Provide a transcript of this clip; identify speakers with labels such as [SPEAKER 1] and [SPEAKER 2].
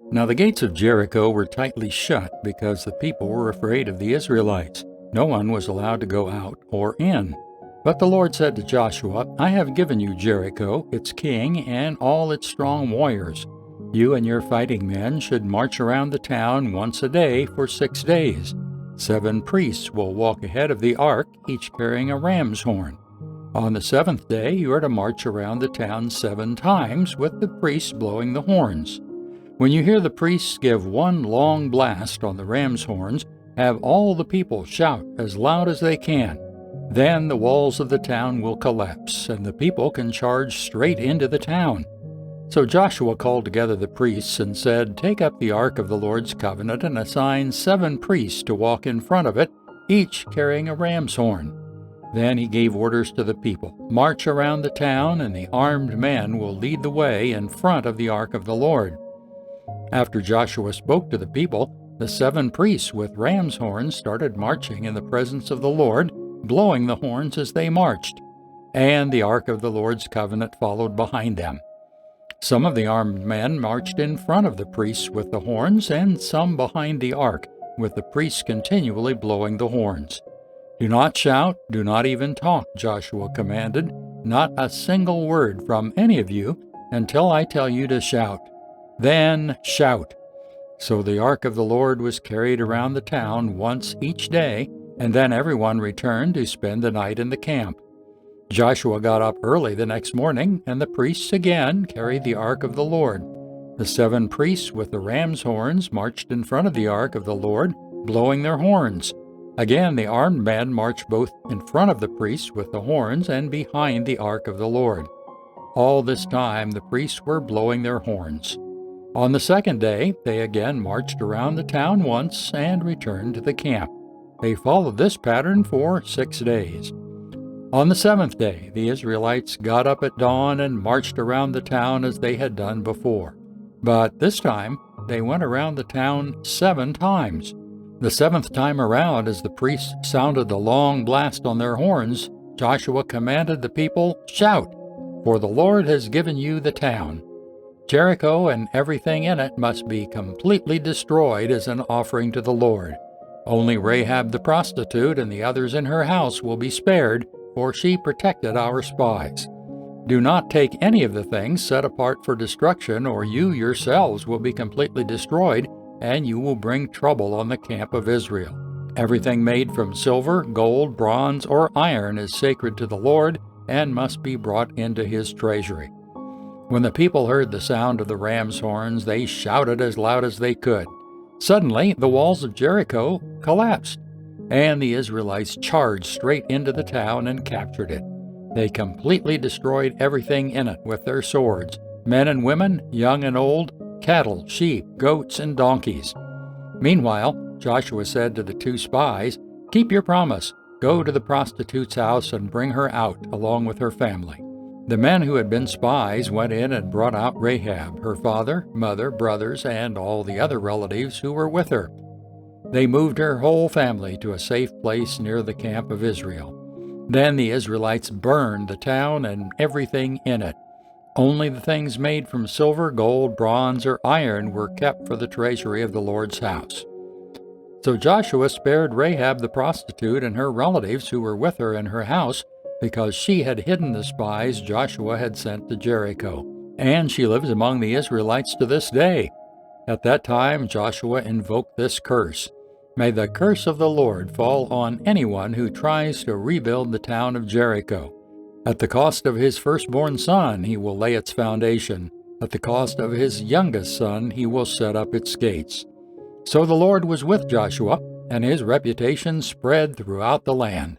[SPEAKER 1] Now the gates of Jericho were tightly shut because the people were afraid of the Israelites. No one was allowed to go out or in. But the Lord said to Joshua, I have given you Jericho, its king, and all its strong warriors. You and your fighting men should march around the town once a day for 6 days. 7 priests will walk ahead of the ark, each carrying a ram's horn. On the 7th day you are to march around the town 7 times, with the priests blowing the horns. When you hear the priests give one long blast on the ram's horns, have all the people shout as loud as they can. Then the walls of the town will collapse, and the people can charge straight into the town. So Joshua called together the priests and said, Take up the ark of the Lord's covenant and assign 7 priests to walk in front of it, each carrying a ram's horn. Then he gave orders to the people, March around the town, and the armed men will lead the way in front of the ark of the Lord. After Joshua spoke to the people, the 7 priests with ram's horns started marching in the presence of the Lord, blowing the horns as they marched, and the ark of the Lord's covenant followed behind them. Some of the armed men marched in front of the priests with the horns, and some behind the ark, with the priests continually blowing the horns. Do not shout, do not even talk, Joshua commanded, not a single word from any of you until I tell you to shout. Then shout. So the ark of the Lord was carried around the town once each day, and then everyone returned to spend the night in the camp. Joshua got up early the next morning, and the priests again carried the ark of the Lord. The 7 priests with the ram's horns marched in front of the ark of the Lord, blowing their horns. Again the armed men marched both in front of the priests with the horns and behind the ark of the Lord. All this time the priests were blowing their horns. On the 2nd day, they again marched around the town once and returned to the camp. They followed this pattern for 6 days. On the 7th day, the Israelites got up at dawn and marched around the town as they had done before. But this time, they went around the town 7 times. The 7th time around, as the priests sounded the long blast on their horns, Joshua commanded the people, Shout, for the Lord has given you the town. Jericho and everything in it must be completely destroyed as an offering to the Lord. Only Rahab the prostitute and the others in her house will be spared, for she protected our spies. Do not take any of the things set apart for destruction, or you yourselves will be completely destroyed, and you will bring trouble on the camp of Israel. Everything made from silver, gold, bronze, or iron is sacred to the Lord and must be brought into his treasury. When the people heard the sound of the ram's horns, they shouted as loud as they could. Suddenly, the walls of Jericho collapsed, and the Israelites charged straight into the town and captured it. They completely destroyed everything in it with their swords, men and women, young and old, cattle, sheep, goats, and donkeys. Meanwhile, Joshua said to the 2 spies, Keep your promise. Go to the prostitute's house and bring her out, along with her family. The men who had been spies went in and brought out Rahab, her father, mother, brothers, and all the other relatives who were with her. They moved her whole family to a safe place near the camp of Israel. Then the Israelites burned the town and everything in it. Only the things made from silver, gold, bronze, or iron were kept for the treasury of the Lord's house. So Joshua spared Rahab the prostitute and her relatives who were with her in her house, because she had hidden the spies Joshua had sent to Jericho, and she lives among the Israelites to this day. At that time Joshua invoked this curse, May the curse of the Lord fall on anyone who tries to rebuild the town of Jericho. At the cost of his firstborn son he will lay its foundation. At the cost of his youngest son he will set up its gates. So the Lord was with Joshua, and his reputation spread throughout the land.